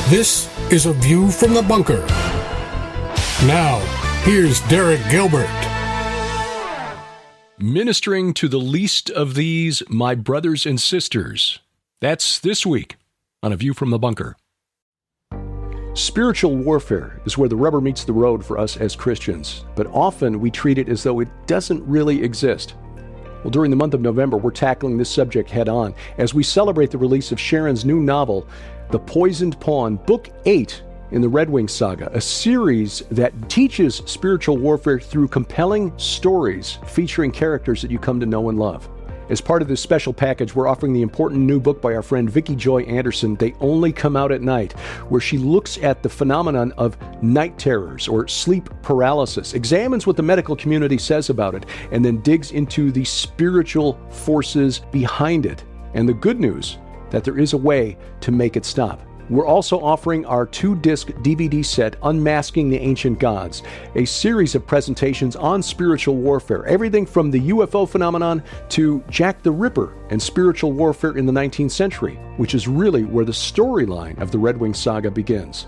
This is A View from the Bunker. Now, here's Derek Gilbert. Ministering to the least of these, my brothers and sisters. That's this week on A View from the Bunker. Spiritual warfare is where the rubber meets the road for us as Christians, but often we treat it as though it doesn't really exist. Well, during the month of November, we're tackling this subject head on as we celebrate the release of Sharon's new novel, The Poisoned Pawn, Book 8 in the Red Wing Saga, a series that teaches spiritual warfare through compelling stories featuring characters that you come to know and love. As part of this special package, we're offering the important new book by our friend Vicki Joy Anderson, They Only Come Out at Night, where she looks at the phenomenon of night terrors or sleep paralysis, examines what the medical community says about it, and then digs into the spiritual forces behind it. And the good news, that there is a way to make it stop. We're also offering our 2-disc DVD set, Unmasking the Ancient Gods, a series of presentations on spiritual warfare, everything from the UFO phenomenon to Jack the Ripper and spiritual warfare in the 19th century, which is really where the storyline of the Red Wing Saga begins.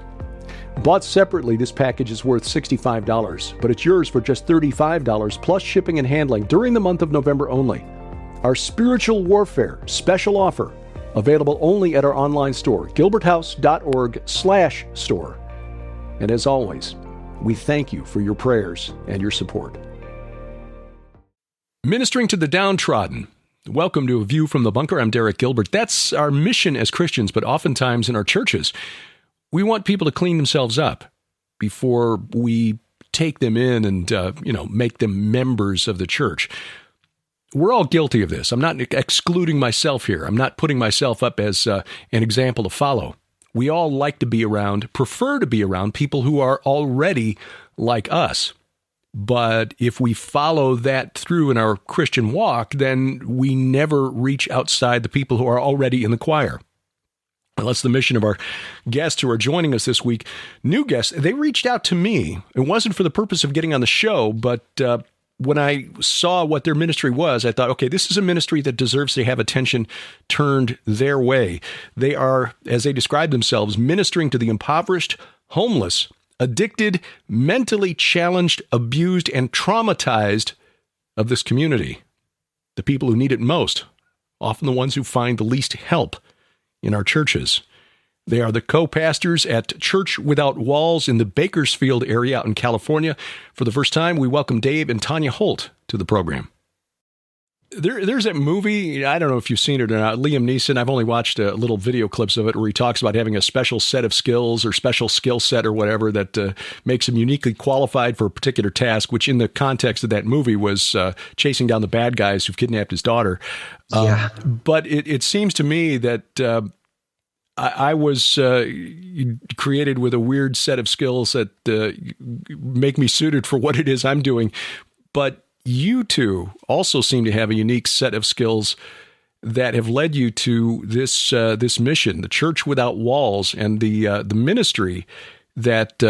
Bought separately, this package is worth $65, but it's yours for just $35 plus shipping and handling during the month of November only. Our spiritual warfare special offer, available only at our online store, gilberthouse.org/store. And as always, we thank you for your prayers and your support. Ministering to the downtrodden. Welcome to A View from the Bunker. I'm Derek Gilbert. That's our mission as Christians, but oftentimes in our churches, we want people to clean themselves up before we take them in and, make them members of the church. We're all guilty of this. I'm not excluding myself here. I'm not putting myself up as an example to follow. We all like to be around, prefer to be around people who are already like us. But if we follow that through in our Christian walk, then we never reach outside the people who are already in the choir. Well, that's the mission of our guests who are joining us this week. New guests, they reached out to me. It wasn't for the purpose of getting on the show, but when I saw what their ministry was, I thought, okay, this is a ministry that deserves to have attention turned their way. They are, as they describe themselves, ministering to the impoverished, homeless, addicted, mentally challenged, abused, and traumatized of this community. The people who need it most, often the ones who find the least help in our churches. They are the co-pastors at Church Without Walls in the Bakersfield area out in California. For the first time, we welcome Dave and Tanya Holt to the program. There's that movie, I don't know if you've seen it or not, Liam Neeson. I've only watched little video clips of it where he talks about having a special set of skills or special skill set or whatever that makes him uniquely qualified for a particular task, which in the context of that movie was chasing down the bad guys who've kidnapped his daughter. But it seems to me that I was created with a weird set of skills that make me suited for what it is I'm doing. But you two also seem to have a unique set of skills that have led you to this mission, the Church Without Walls, and the ministry that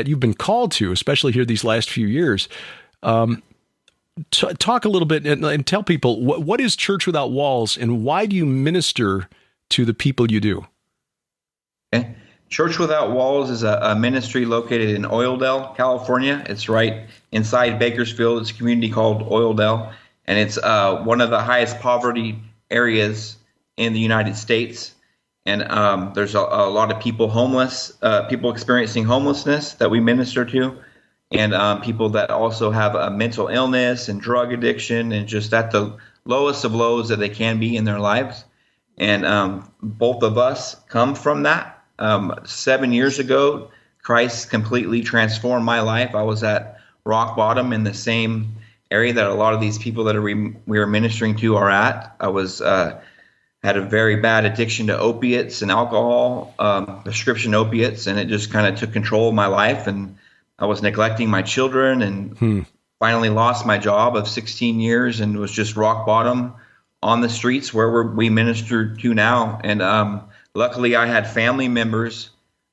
you've been called to, especially here these last few years. Talk a little bit and tell people what is Church Without Walls and why do you minister to the people you do? Okay. Church Without Walls is a ministry located in Oildale, California. It's right inside Bakersfield. It's a community called Oildale, and it's one of the highest poverty areas in the United States. And there's a lot of people homeless, people experiencing homelessness that we minister to, and people that also have a mental illness and drug addiction and just at the lowest of lows that they can be in their lives. And both of us come from that. 7 years ago, Christ completely transformed my life. I was at rock bottom in the same area that a lot of these people that we are ministering to are at. I was had a very bad addiction to opiates and alcohol, prescription opiates, and it just kind of took control of my life. And I was neglecting my children and finally lost my job of 16 years and was just rock bottom on the streets where we minister to now. And luckily, I had family members.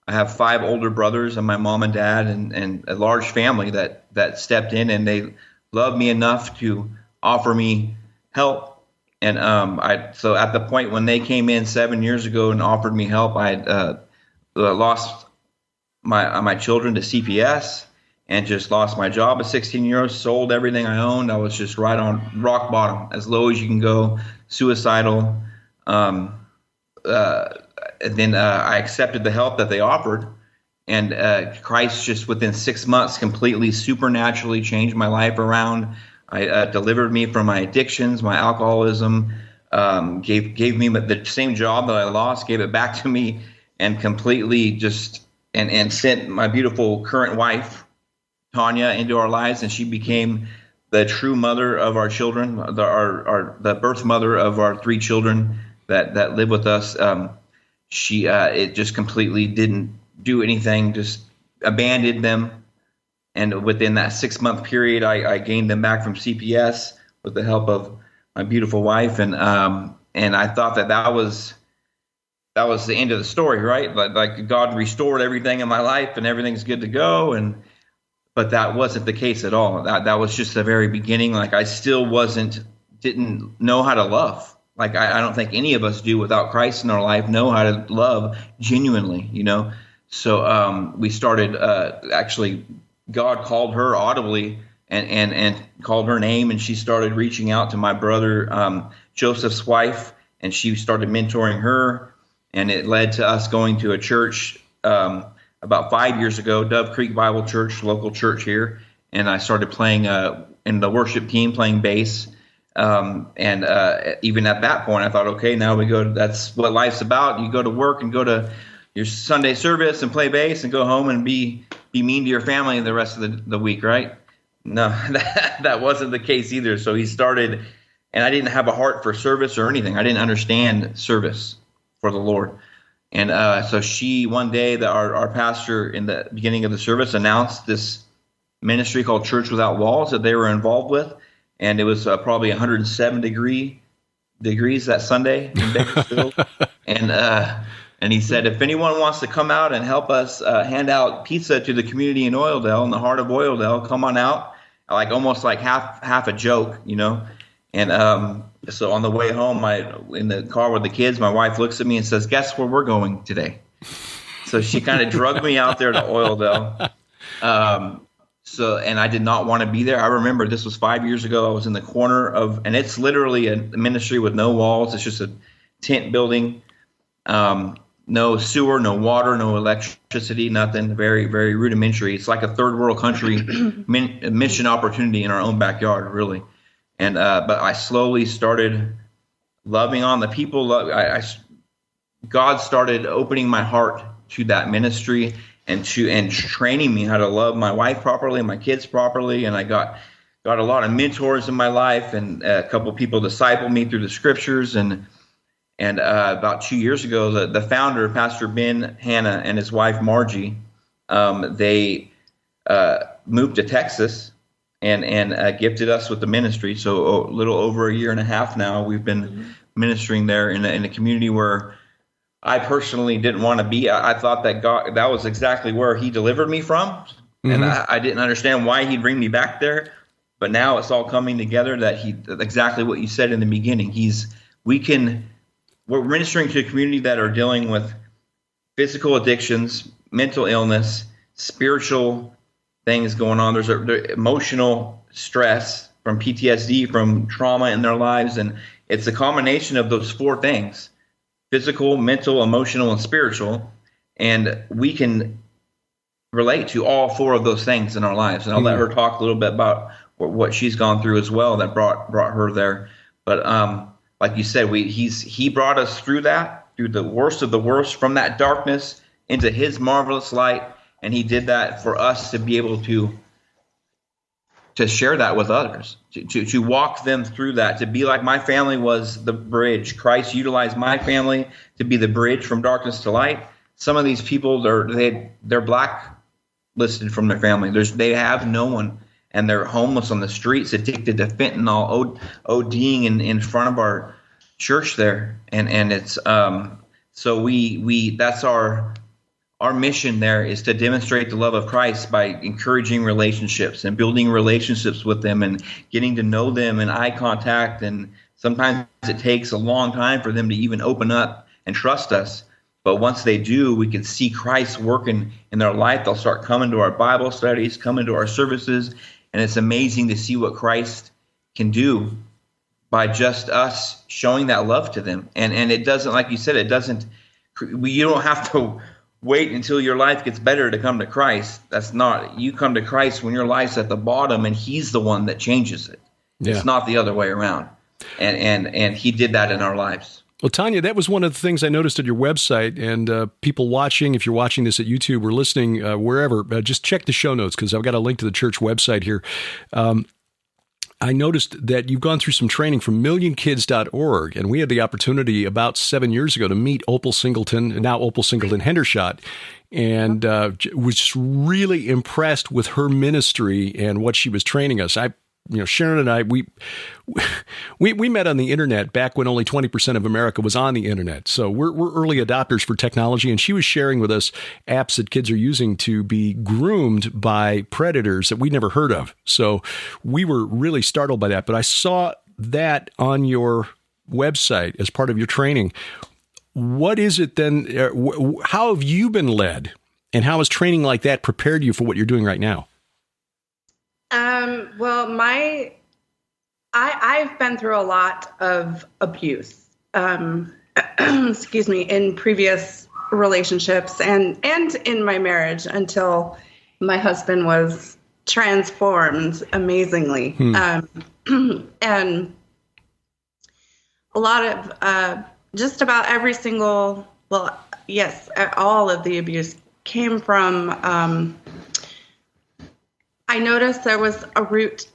I have 5 older brothers and my mom and dad and a large family that stepped in, and they loved me enough to offer me help. And so at the point when they came in 7 years ago and offered me help, I lost my children to CPS, and just lost my job at 16 years, sold everything I owned. I was just right on rock bottom, as low as you can go, suicidal. And then I accepted the help that they offered, and Christ just within 6 months completely supernaturally changed my life around. I delivered me from my addictions, my alcoholism, gave me the same job that I lost, gave it back to me, and completely just and sent my beautiful current wife, Tanya, into our lives, and she became the true mother of our children, the birth mother of our 3 children that live with us. It just completely didn't do anything, just abandoned them. And within that 6-month period, I gained them back from CPS with the help of my beautiful wife. And I thought that was the end of the story, right? Like God restored everything in my life and everything's good to go. But that wasn't the case at all. That was just the very beginning. Like I still didn't know how to love. Like I don't think any of us do without Christ in our life, know how to love genuinely, So we started actually, God called her audibly and called her name, and she started reaching out to my brother Joseph's wife, and she started mentoring her, and it led to us going to a church about 5 years ago, Dove Creek Bible Church, local church here, and I started playing in the worship team, playing bass. Even at that point, I thought, okay, now we go. That's what life's about. You go to work and go to your Sunday service and play bass and go home and be mean to your family the rest of the week, right? No, that wasn't the case either. So he started, and I didn't have a heart for service or anything. I didn't understand service for the Lord. And so one day, our pastor in the beginning of the service announced this ministry called Church Without Walls that they were involved with. And it was probably 107 degrees that Sunday in Bakersfield. And he said, if anyone wants to come out and help us hand out pizza to the community in Oildale, in the heart of Oildale, come on out. Almost like half a joke, And so on the way home, in the car with the kids, my wife looks at me and says, guess where we're going today? So she kind of drugged me out there to Oildale. And I did not want to be there. I remember this was 5 years ago. I was in the corner and it's literally a ministry with no walls. It's just a tent building, no sewer, no water, no electricity, nothing. Very, very rudimentary. It's like a third world country mission opportunity in our own backyard, really. And but I slowly started loving on the people. God started opening my heart to that ministry and training me how to love my wife properly and my kids properly. And I got a lot of mentors in my life, and a couple of people discipled me through the scriptures. And about 2 years ago, the founder, Pastor Ben Hanna, and his wife Margie, they moved to Texas and gifted us with the ministry. So a little over a year and a half now, we've been ministering there in a community where I personally didn't want to be. I thought that God, that was exactly where he delivered me from. Mm-hmm. And I didn't understand why he'd bring me back there. But now it's all coming together that exactly what you said in the beginning. We're ministering to a community that are dealing with physical addictions, mental illness, spiritual things going on. There's emotional stress from PTSD, from trauma in their lives. And it's a combination of those 4 things: physical, mental, emotional, and spiritual. And we can relate to all 4 of those things in our lives. And I'll let her talk a little bit about what she's gone through as well that brought her there. But like you said, he brought us through that, through the worst of the worst, from that darkness into his marvelous light. And he did that for us to be able to share that with others, to walk them through that, to be like my family was the bridge. Christ utilized my family to be the bridge from darkness to light. Some of these people, they're blacklisted from their family. They have no one, and they're homeless on the streets, addicted to fentanyl, ODing in front of our church there. And it's so we that's our mission there, is to demonstrate the love of Christ by encouraging relationships and building relationships with them and getting to know them in eye contact. And sometimes it takes a long time for them to even open up and trust us. But once they do, we can see Christ working in their life. They'll start coming to our Bible studies, coming to our services, and it's amazing to see what Christ can do by just us showing that love to them. And it doesn't, like you said, you don't have to wait until your life gets better to come to Christ. You come to Christ when your life's at the bottom, and he's the one that changes it. Yeah. It's not the other way around. And he did that in our lives. Well, Tanya, that was one of the things I noticed at your website, and people watching, if you're watching this at YouTube or listening wherever, just check the show notes, because I've got a link to the church website here. I noticed that you've gone through some training from millionkids.org, and we had the opportunity about 7 years ago to meet Opal Singleton-Hendershot, and was just really impressed with her ministry and what she was training us. Sharon and I, we met on the internet back when only 20% of America was on the internet. So we're early adopters for technology, and she was sharing with us apps that kids are using to be groomed by predators that we'd never heard of. So we were really startled by that. But I saw that on your website as part of your training. What is it then? How have you been led, and how has training like that prepared you for what you're doing right now? Well, I've been through a lot of abuse, excuse me, in previous relationships and in my marriage, until my husband was transformed amazingly. And a lot of, just about every single, well, yes, all of the abuse came from, I noticed there was a root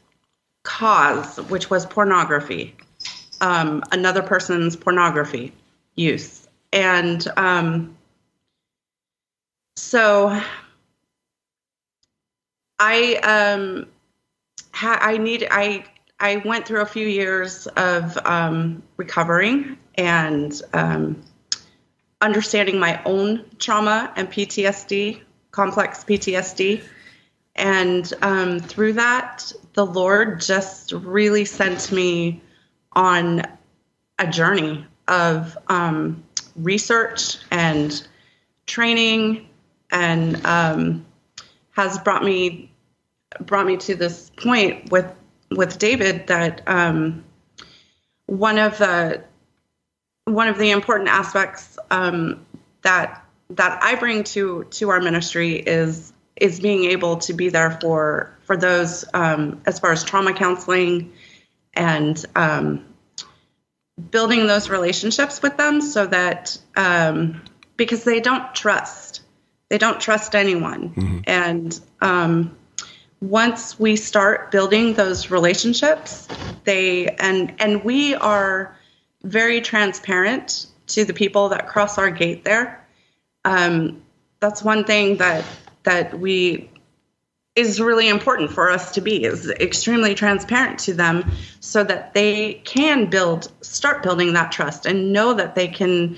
cause, which was pornography, another person's pornography use. And so I went through a few years of recovering and understanding my own trauma and PTSD, complex PTSD. And through that, the Lord just really sent me on a journey of research and training, and has brought me to this point with David that one of the important aspects that I bring to our ministry is being able to be there for those as far as trauma counseling and building those relationships with them, so that because they don't trust anyone. Mm-hmm. And once we start building those relationships, and we are very transparent to the people that cross our gate there. That's one thing that is really important for us to be, is extremely transparent to them, so that they can start building that trust and know that they can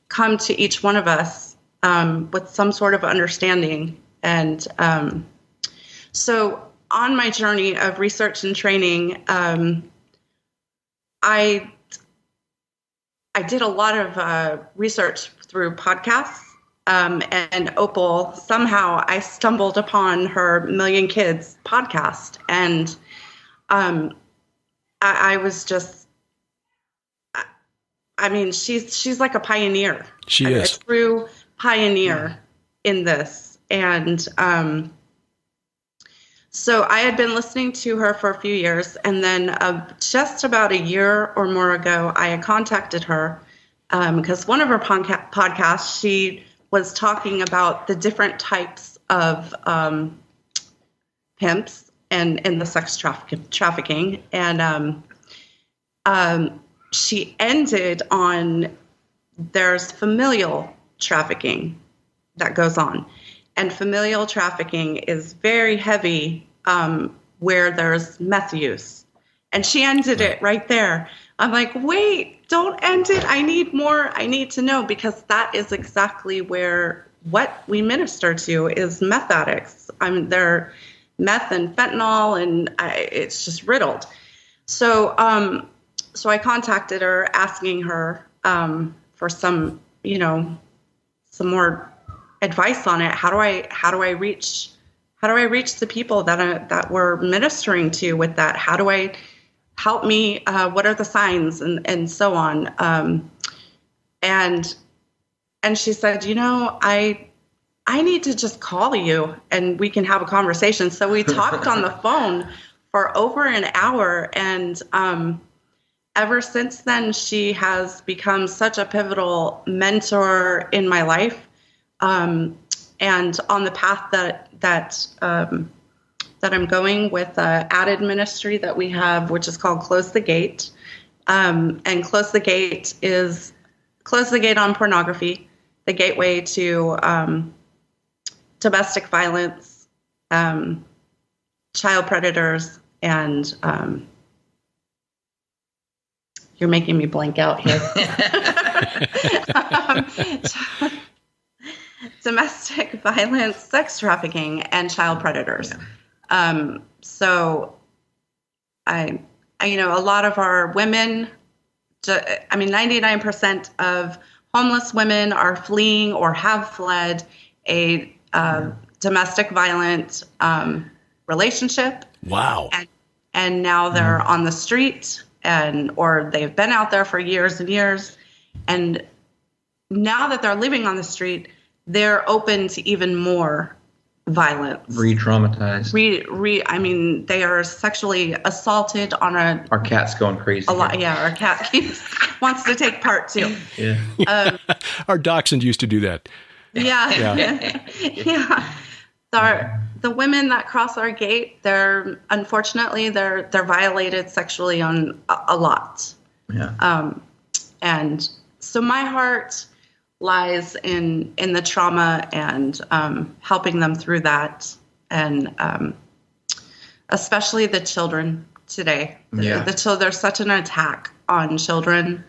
come to each one of us with some sort of understanding. And so on my journey of research and training, I did a lot of research through podcasts. And Opal, somehow I stumbled upon her Million Kids podcast. And I was just, I mean, she's like a pioneer. She is. A true pioneer in this. And so I had been listening to her for a few years. And then just about a year or more ago, I had contacted her because one of her podcasts, she was talking about the different types of pimps and the sex trafficking. And she ended on, there's familial trafficking that goes on. And familial trafficking is very heavy where there's meth use. And she ended it right there. I'm like, wait, don't end it. I need more. I need to know, because that is exactly what we minister to is meth addicts. They're meth and fentanyl, and it's just riddled. So I contacted her, asking her for some some more advice on it. How do I reach the people that we're ministering to with that? How do I help me? What are the signs and so on? And she said, I need to just call you and we can have a conversation. So we talked on the phone for over an hour. And ever since then, she has become such a pivotal mentor in my life. And on the path that I'm going with added ministry that we have, which is called Close the Gate. And Close the Gate is Close the Gate on pornography, the gateway to domestic violence, child predators, and you're making me blank out here. Domestic violence, sex trafficking, and child predators. Yeah. So a lot of our women, 99% of homeless women are fleeing or have fled a domestic violent relationship. Wow. And now they're on the street or they've been out there for years and years. And now that they're living on the street, they're open to even more violence. Re-traumatized. They are sexually assaulted on Our cat's going crazy. A lot, yeah. Our cat wants to take part too. Yeah. Our dachshund used to do that. Yeah. Yeah. The women that cross our gate, they're violated sexually on a lot. Yeah. And so my heart lies in the trauma and helping them through that, and especially the children today. Yeah. There's such an attack on children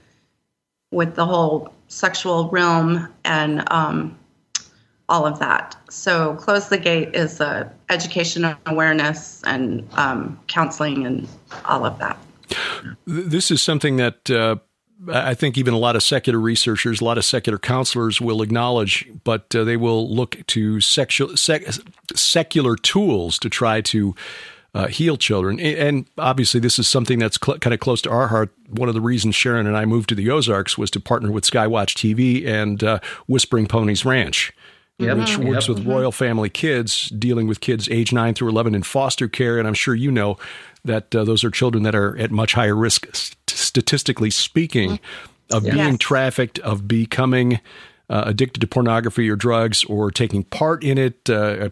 with the whole sexual realm and all of that. So Close the Gate is education and awareness and counseling and all of that. This is something that I think even a lot of secular researchers, a lot of secular counselors will acknowledge, but they will look to secular tools to try to heal children. And obviously, this is something that's kind of close to our heart. One of the reasons Sharon and I moved to the Ozarks was to partner with Skywatch TV and Whispering Ponies Ranch, which works with Royal Family Kids, dealing with kids age 9 through 11 in foster care. And I'm sure you know that those are children that are at much higher risk, statistically speaking, of being trafficked, of becoming addicted to pornography or drugs, or taking part in it,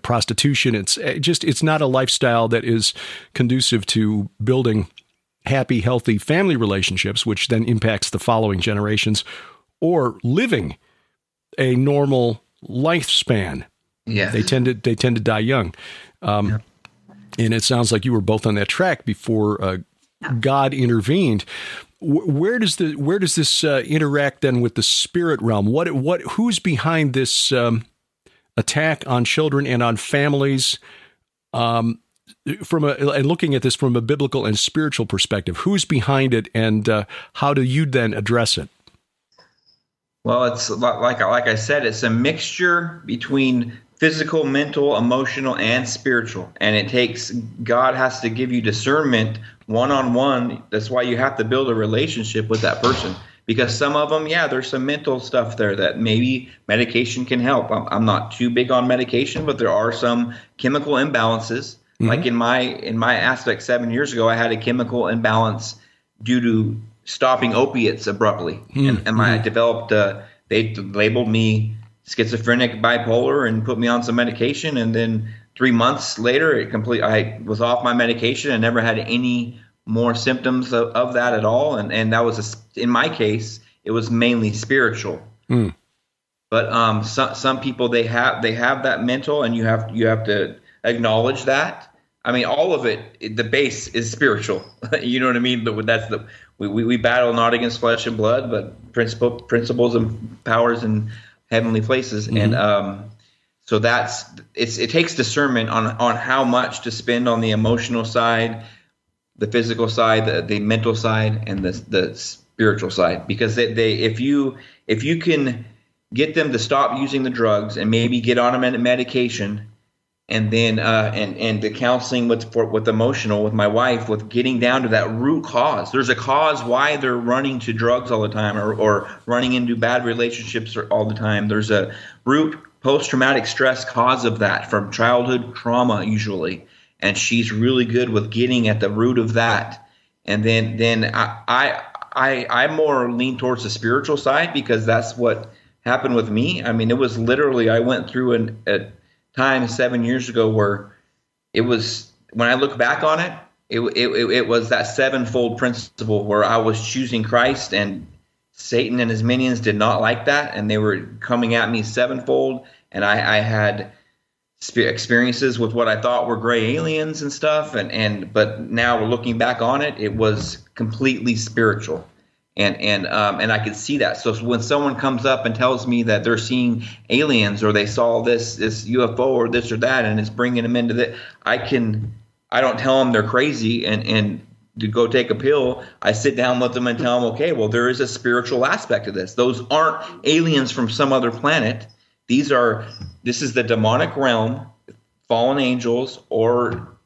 prostitution. It's not a lifestyle that is conducive to building happy, healthy family relationships, which then impacts the following generations, or living a normal lifespan. Yeah, they tend to die young. And it sounds like you were both on that track before God intervened. Where does this interact then with the spirit realm? Who's behind this attack on children and on families? And looking at this from a biblical and spiritual perspective, who's behind it, and how do you then address it? Well, it's like I said, it's a mixture between physical, mental, emotional, and spiritual. And God has to give you discernment one-on-one. That's why you have to build a relationship with that person. Because some of them, there's some mental stuff there that maybe medication can help. I'm not too big on medication, but there are some chemical imbalances. Mm-hmm. Like in my aspect 7 years ago, I had a chemical imbalance due to stopping opiates abruptly. Mm-hmm. And I developed, they labeled me schizophrenic, bipolar, and put me on some medication. And then 3 months later, I was off my medication and never had any more symptoms of that at all. And that was, in my case, it was mainly spiritual. Mm. But some people, they have that mental, and you have to acknowledge that. I mean, all of it, the base is spiritual. You know what I mean? But that's we battle not against flesh and blood, but principles and powers and heavenly places. Mm-hmm. And so it takes discernment on how much to spend on the emotional side, the physical side, the mental side, and the spiritual side. Because if you can get them to stop using the drugs and maybe get on a medication, and then and the counseling with emotional with my wife, with getting down to that root cause. There's a cause why they're running to drugs all the time, or running into bad relationships all the time. There's a root post-traumatic stress cause of that from childhood trauma usually, and she's really good with getting at the root of that. And then I more lean towards the spiritual side, because that's what happened with me. I mean, it was literally, I went through a time 7 years ago where it was, when I look back on it, it was that sevenfold principle where I was choosing Christ, and Satan and his minions did not like that, and they were coming at me sevenfold. And I had experiences with what I thought were gray aliens and stuff, but now looking back on it, it was completely spiritual. And I could see that. So when someone comes up and tells me that they're seeing aliens, or they saw this UFO or this or that, and it's bringing them into that, I don't tell them they're crazy and to go take a pill. I sit down with them and tell them, okay, well, there is a spiritual aspect to this. Those aren't aliens from some other planet. This is the demonic realm, fallen angels, or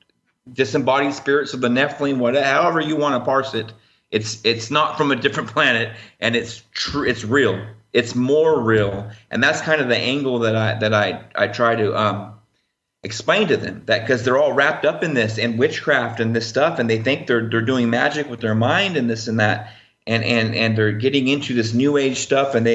disembodied spirits of the Nephilim, whatever, however you want to parse it. It's not from a different planet, and it's true. It's real. It's more real, and that's kind of the angle that I try to explain to them, that because they're all wrapped up in this and witchcraft and this stuff, and they think they're doing magic with their mind and this and that, and they're getting into this new age stuff, and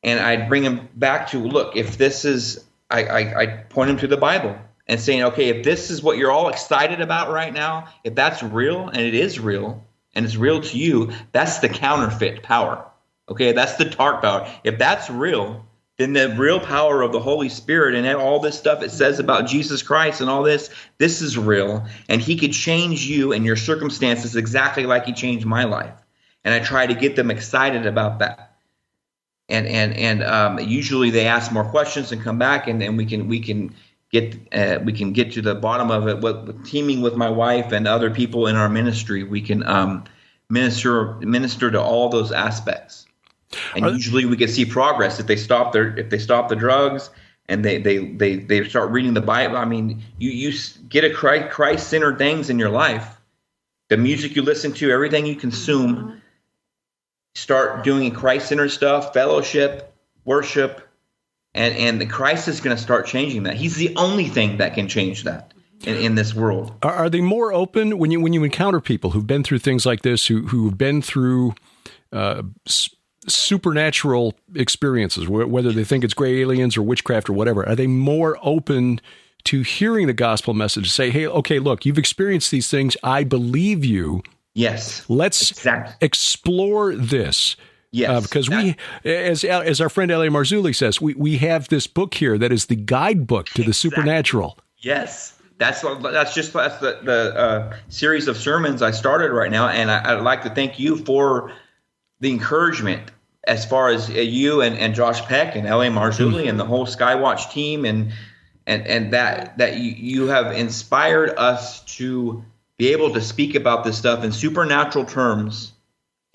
and I'd bring them back to, look, if this is, I point them to the Bible and saying, okay, if this is what you're all excited about right now, if that's real, and it is real, and it's real to you, that's the counterfeit power. Okay, that's the dark power. If that's real, then the real power of the Holy Spirit and all this stuff it says about Jesus Christ and all this is real, and he could change you and your circumstances exactly like he changed my life. And I try to get them excited about that. And usually they ask more questions and come back, and then we can get to the bottom of it. With teaming with my wife and other people in our ministry, we can minister to all those aspects. And usually we can see progress if they stop the drugs and they start reading the Bible. I mean, you get a Christ-centered things in your life. The music you listen to, everything you consume, start doing Christ-centered stuff, fellowship, worship, and the Christ is going to start changing that. He's the only thing that can change that in this world. Are they more open when you encounter people who've been through things like this, who've been through supernatural experiences, whether they think it's gray aliens or witchcraft or whatever? Are they more open to hearing the gospel message, say, hey, okay, look, you've experienced these things. I believe you. Yes. Let's explore this. Yes. Because we, as our friend L.A. Marzulli says, we have this book here that is the guidebook to the supernatural. Yes. That's the series of sermons I started right now. And I'd like to thank you for the encouragement as far as you and Josh Peck and L.A. Marzulli and the whole Skywatch team, and that you have inspired us to be able to speak about this stuff in supernatural terms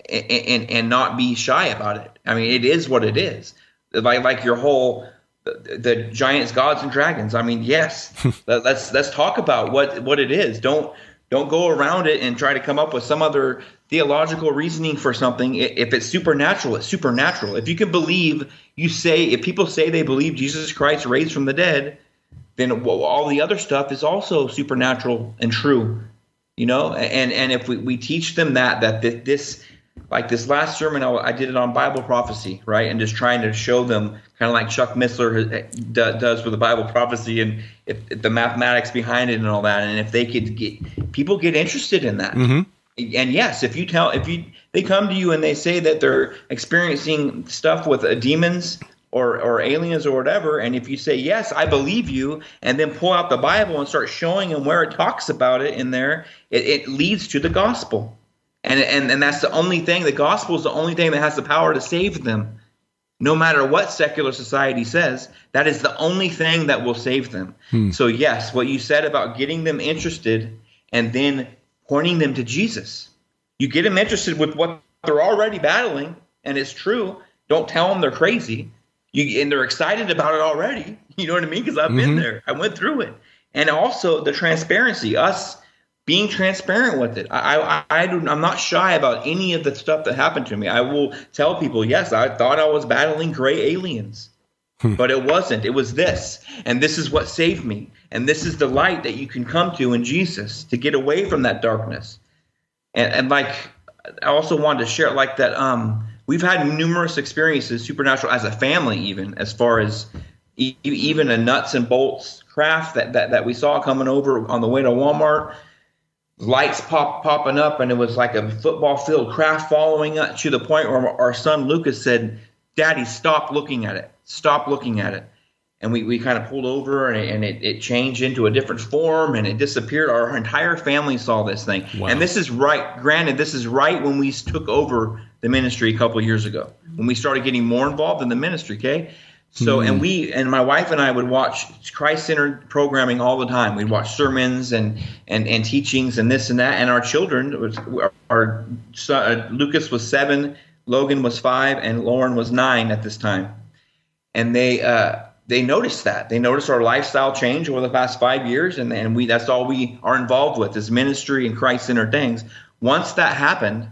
and not be shy about it. I mean, it is what it is. Like your whole the giants, gods, and dragons. I mean, yes, let's talk about what it is. Don't go around it and try to come up with some other theological reasoning for something. If it's supernatural, it's supernatural. If you can believe, if people say they believe Jesus Christ raised from the dead, then all the other stuff is also supernatural and true. You know, and if we teach them that this, like this last sermon, I did it on Bible prophecy, right? And just trying to show them, kind of like Chuck Missler does with the Bible prophecy, and if the mathematics behind it and all that. And if they could people get interested in that. Mm-hmm. And yes, if they come to you and they say that they're experiencing stuff with demons or aliens or whatever, and if you say, yes, I believe you, and then pull out the Bible and start showing them where it talks about it in there, it leads to the gospel. And that's the only thing. The gospel is the only thing that has the power to save them. No matter what secular society says, that is the only thing that will save them. So yes, what you said about getting them interested and then pointing them to Jesus. You get them interested with what they're already battling, and it's true. Don't tell them they're crazy. And they're excited about it already. You know what I mean? Because I've been there. I went through it. And also the transparency, us being transparent with it. I'm not shy about any of the stuff that happened to me. I will tell people, yes, I thought I was battling gray aliens. But it wasn't. It was this. And this is what saved me. And this is the light that you can come to in Jesus to get away from that darkness. And like, I also wanted to share like that. We've had numerous experiences, supernatural as a family, even as far as even a nuts and bolts craft that we saw coming over on the way to Walmart. Lights popping up, and it was like a football field craft following us to the point where our son Lucas said, "Daddy, stop looking at it. Stop looking at it." And we kind of pulled over, and it changed into a different form, and it disappeared. Our entire family saw this thing. Wow. And this is right. Granted, this is right when we took over the ministry a couple of years ago, when we started getting more involved in the ministry. Okay. So, and my wife and I would watch Christ-centered programming all the time. We'd watch sermons and teachings and this and that. And our children, our son, Lucas was 7, Logan was 5, and Lauren was 9 at this time. And they noticed that. They noticed our lifestyle change over the past 5 years, and that's all we are involved with is ministry and Christ-centered things. Once that happened,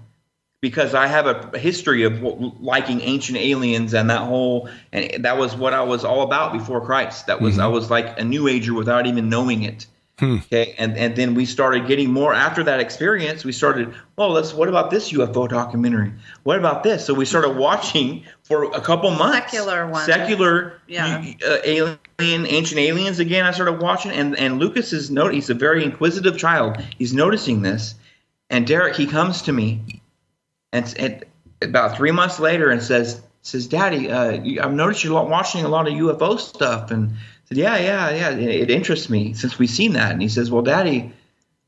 because I have a history of liking ancient aliens and and that was what I was all about before Christ. That was I was like a new ager without even knowing it. Okay, and then we started getting more after that experience. We started, what about this UFO documentary? What about this? So we started watching for a couple months. Secular ancient aliens again. I started watching, and Lucas he's a very inquisitive child. He's noticing this, and Derek, he comes to me. And about 3 months later, and says, "Daddy, I've noticed you're watching a lot of UFO stuff." And I said, "Yeah, it interests me since we've seen that." And he says, "Well, Daddy,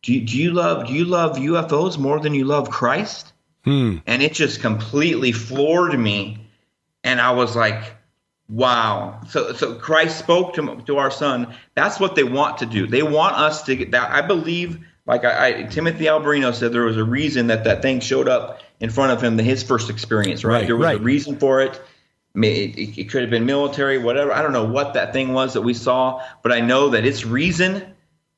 do you love UFOs more than you love Christ?" And it just completely floored me, and I was like, "Wow!" So Christ spoke to our son. That's what they want to do. They want us to get that. I believe, like Timothy Alberino said, there was a reason that thing showed up in front of him, his first experience, right? There was a reason for it. It could have been military, whatever. I don't know what that thing was that we saw, but I know that its reason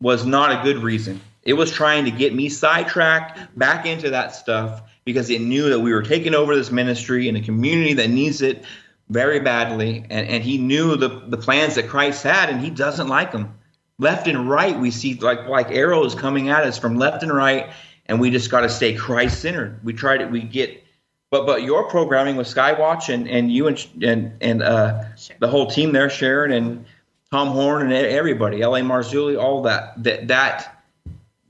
was not a good reason. It was trying to get me sidetracked back into that stuff because it knew that we were taking over this ministry in a community that needs it very badly. And he knew the plans that Christ had, and he doesn't like them. Left and right, we see like arrows coming at us from left and right. And we just got to stay Christ-centered. We tried it. We get, but your programming with Skywatch and you and the whole team there, Sharon and Tom Horn and everybody, L.A. Marzulli, all that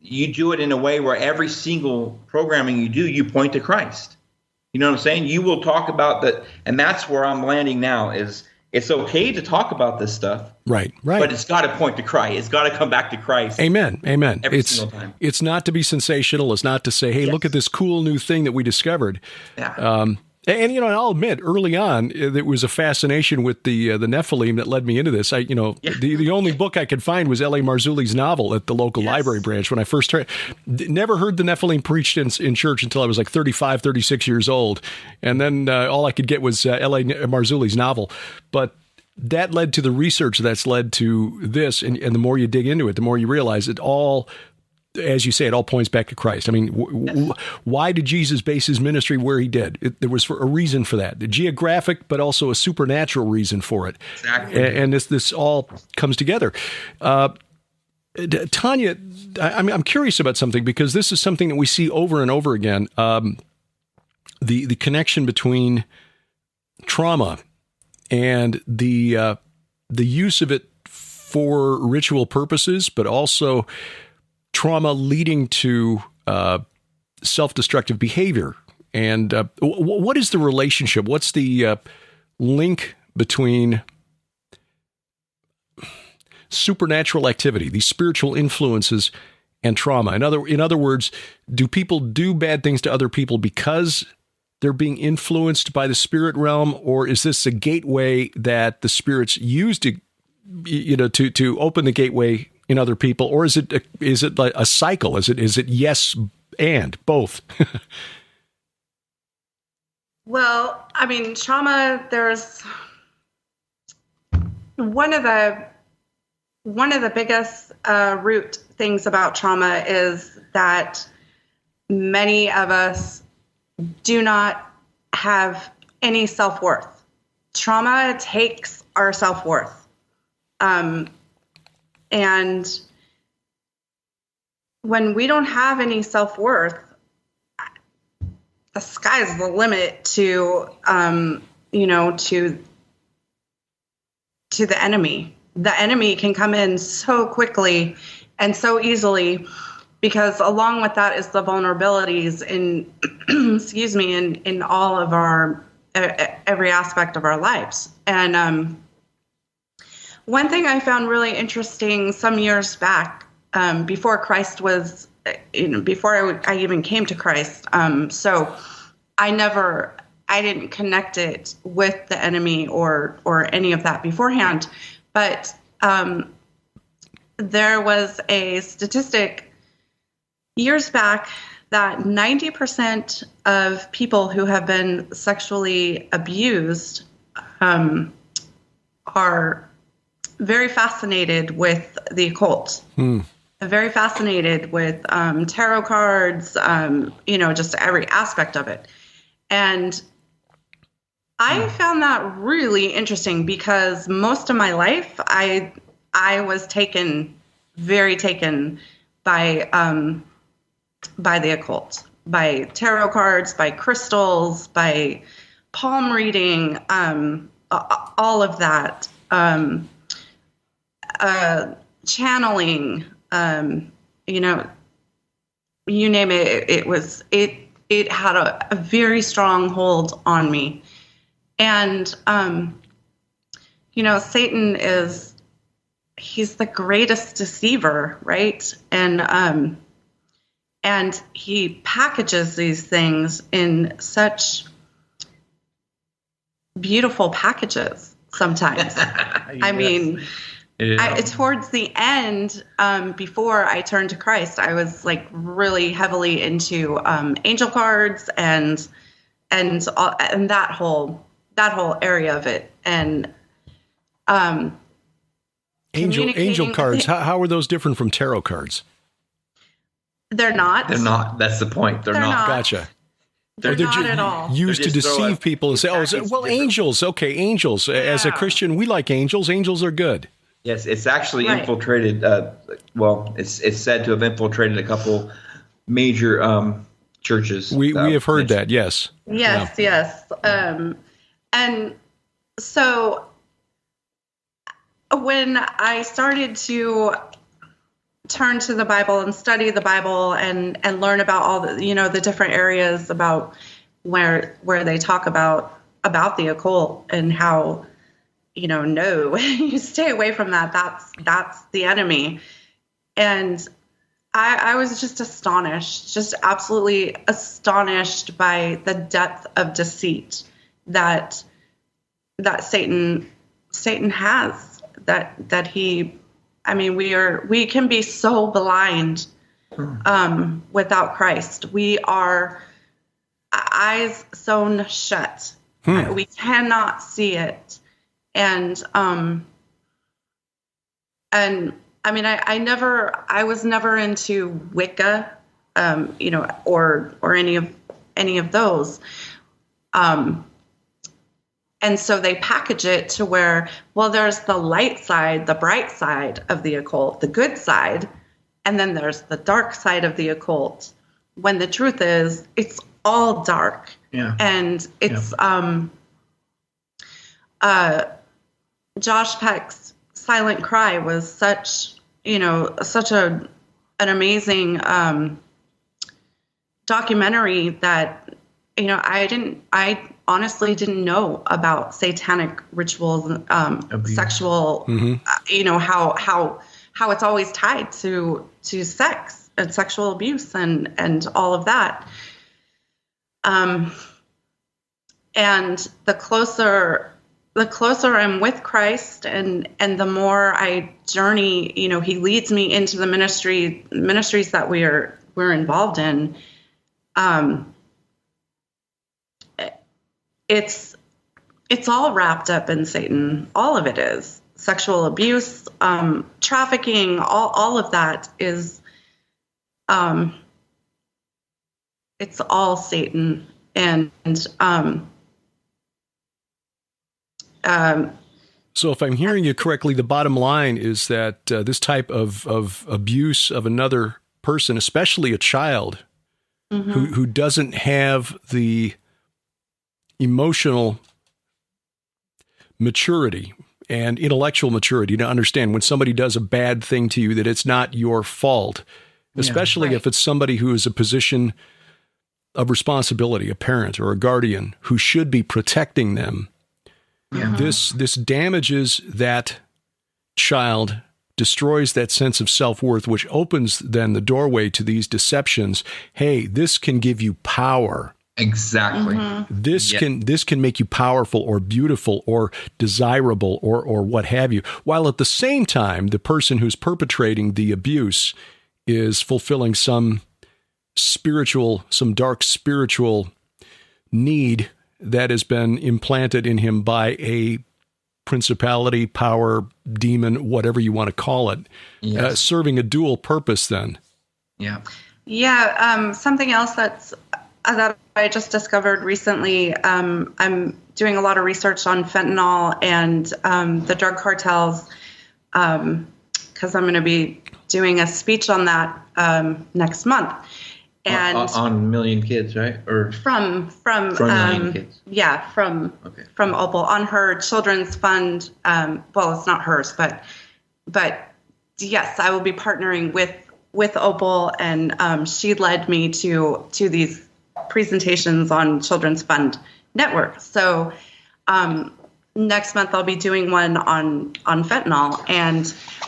you do it in a way where every single programming you do, you point to Christ. You know what I'm saying? You will talk about that, and that's where I'm landing now. Is it's okay to talk about this stuff. Right. But it's got to point to Christ. It's got to come back to Christ. Amen. Every single time. It's not to be sensational. It's not to say, hey, look at this cool new thing that we discovered. Yeah. And I'll admit, early on, there was a fascination with the Nephilim that led me into this. The only book I could find was L.A. Marzulli's novel at the local library branch when I first never heard the Nephilim preached in church until I was like 35, 36 years old. And then all I could get was L.A. Marzulli's novel. But that led to the research that's led to this. And the more you dig into it, the more you realize it all, as you say, it all points back to Christ. I mean, why did Jesus base his ministry where he did? There was a reason for that, the geographic, but also a supernatural reason for it. Exactly. And this all comes together. Tanya, I'm curious about something, because this is something that we see over and over again. The connection between trauma and the use of it for ritual purposes, but also trauma leading to self-destructive behavior. And what is the relationship? What's the link between supernatural activity, these spiritual influences, and trauma? In other words, do people do bad things to other people because they're being influenced by the spirit realm, or is this a gateway that the spirits use to open the gateway in other people, or is it like a cycle? Is it yes and both? Well, I mean, trauma. There's one of the biggest root things about trauma is that many of us do not have any self-worth. Trauma takes our self-worth. And when we don't have any self-worth, the sky's the limit to the enemy. The enemy can come in so quickly and so easily, because along with that is the vulnerabilities in, in all of our, every aspect of our lives. And one thing I found really interesting some years back, before Christ was, before I even came to Christ, so I didn't connect it with the enemy or any of that beforehand. But there was a statistic years back that 90% of people who have been sexually abused are very fascinated with the occult. Very fascinated with tarot cards, just every aspect of it. And I found that really interesting, because most of my life I was very taken by the occult, by tarot cards, by crystals, by palm reading, all of that, channeling, you name it. It had a very strong hold on me. And, Satan he's the greatest deceiver, right? And he packages these things in such beautiful packages sometimes. Yes. I mean, towards the end, before I turned to Christ, I was like really heavily into angel cards and that whole area of it. And angel cards. How are those different from tarot cards? They're not. They're not. That's the point. They're not. Gotcha. They're not at all. Used to deceive people and say, angels. Okay, angels. Yeah. As a Christian, we like angels. Angels are good. Yes, it's actually infiltrated. It's said to have infiltrated a couple major churches. We have heard that. Yes. Yes. Yeah. Yes. And so when I started to turn to the Bible and study the Bible and learn about all the the different areas about where they talk about the occult and how. No, you stay away from that. That's the enemy. And I was just astonished, just absolutely astonished by the depth of deceit that Satan has, that he, we can be so blind, without Christ. We are eyes sewn shut. We cannot see it. And I was never into Wicca, or any of those. And so they package it to where, there's the light side, the bright side of the occult, the good side, and then there's the dark side of the occult. When the truth is, it's all dark. Yeah. And it's, Josh Peck's Silent Cry was such an amazing documentary that I honestly didn't know about satanic rituals, sexual, how it's always tied to sex and sexual abuse and all of that. And the closer I'm with Christ and the more I journey, he leads me into the ministries that we're involved in. It's all wrapped up in Satan. All of it is. sexual abuse, trafficking, all of that is, it's all Satan. And so if I'm hearing you correctly, the bottom line is that this type of abuse of another person, especially a child, who doesn't have the emotional maturity and intellectual maturity to understand when somebody does a bad thing to you, that it's not your fault, especially if it's somebody who is a position of responsibility, a parent or a guardian who should be protecting them. This damages that child, destroys that sense of self-worth, which opens then the doorway to these deceptions. Hey, this can give you power. Exactly. This can make you powerful or beautiful or desirable or what have you, while at the same time the person who's perpetrating the abuse is fulfilling some dark spiritual need that has been implanted in him by a principality, power, demon, whatever you want to call it, serving a dual purpose then. Something else that I just discovered recently, I'm doing a lot of research on fentanyl and the drug cartels, because I'm going to be doing a speech on that next month. And on Million Kids, right? Or from Million Kids. Yeah, from Opal on her children's fund. Well, it's not hers, but yes, I will be partnering with Opal, and she led me to these presentations on Children's Fund Network. So next month I'll be doing one on fentanyl. And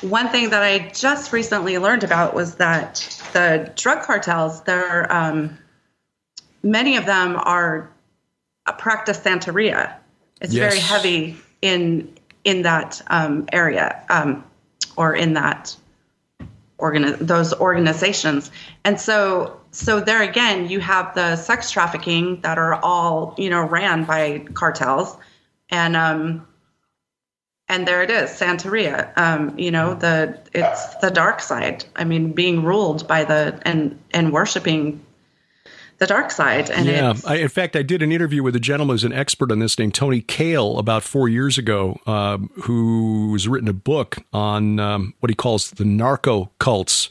one thing that I just recently learned about was that the drug cartels, many of them practice Santeria. It's very heavy in that area, or in that those organizations. And so there again, you have the sex trafficking that are all, ran by cartels. And there it is, Santeria. It's the dark side. I mean, being ruled by and worshiping the dark side. And in fact, I did an interview with a gentleman who's an expert on this named Tony Cale about 4 years ago, who's written a book on what he calls the narco cults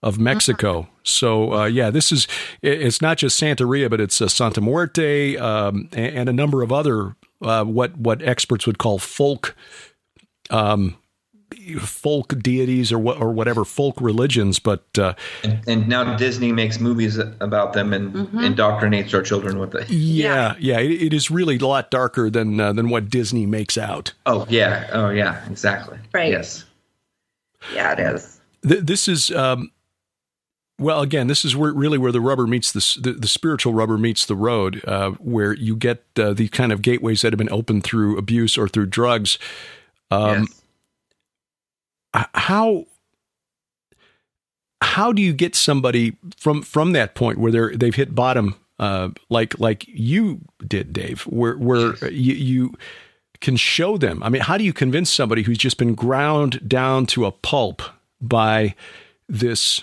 of Mexico. So, it's not just Santeria, but it's Santa Muerte and a number of other what experts would call folk deities or whatever, folk religions. But and now Disney makes movies about them and indoctrinates our children with it. It is really a lot darker than what Disney makes out. Oh yeah, exactly. Right. Yes. Yeah, it is. This is. Well, again, this is where the rubber meets the spiritual rubber meets the road, where you get the kind of gateways that have been opened through abuse or through drugs. How do you get somebody from that point where they've hit bottom, like you did, Dave, where you can show them? I mean, how do you convince somebody who's just been ground down to a pulp by this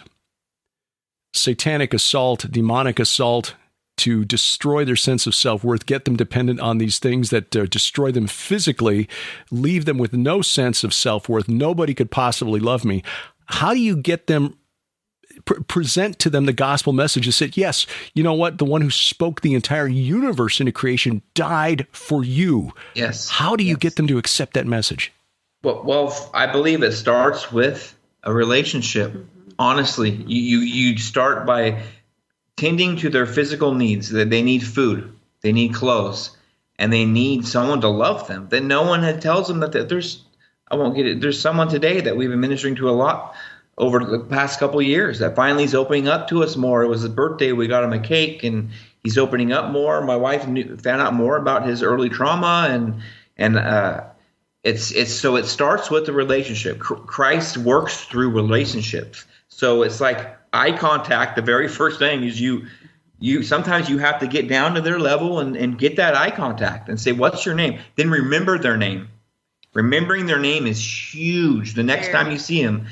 satanic assault, demonic assault, to destroy their sense of self-worth, get them dependent on these things that destroy them physically, leave them with no sense of self-worth? Nobody could possibly love me. How do you get them, present to them the gospel message that said, yes, you know what? The one who spoke the entire universe into creation died for you. Yes. How do you get them to accept that message? Well, I believe it starts with a relationship. Honestly, you start by tending to their physical needs. That they need food, they need clothes, and they need someone to love them. That no one tells them that there's. I won't get it. There's someone today that we've been ministering to a lot over the past couple of years that finally is opening up to us more. It was his birthday. We got him a cake, and he's opening up more. My wife found out more about his early trauma, and so it starts with the relationship. Christ works through relationships. So it's like eye contact. The very first thing is you sometimes you have to get down to their level and get that eye contact and say, what's your name? Then remember their name. Remembering their name is huge. The next time you see them,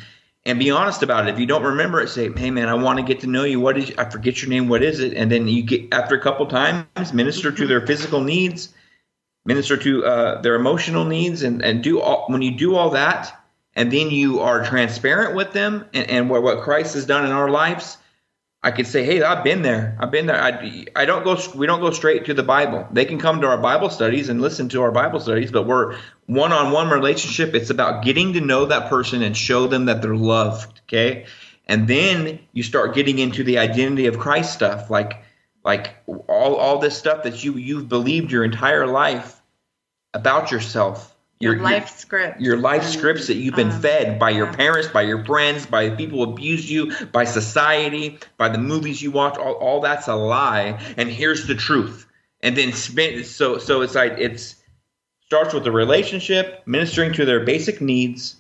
and be honest about it. If you don't remember it, say, "Hey, man, I want to get to know you. I forget your name. What is it?" And then you get, after a couple times, minister to their physical needs, minister to their emotional needs, and when you do all that, and then you are transparent with them and what Christ has done in our lives. I could say, "Hey, I've been there. I don't go. We don't go straight to the Bible. They can come to our Bible studies and listen to our Bible studies, but we're one-on-one relationship. It's about getting to know that person and show them that they're loved. Okay, and then you start getting into the identity of Christ stuff, like all this stuff that you've believed your entire life about yourself. Your life script. Your life scripts that you've been fed by your parents, by your friends, by people who abused you, by society, by the movies you watch. All that's a lie. And here's the truth. And then so it's like it starts with the relationship, ministering to their basic needs,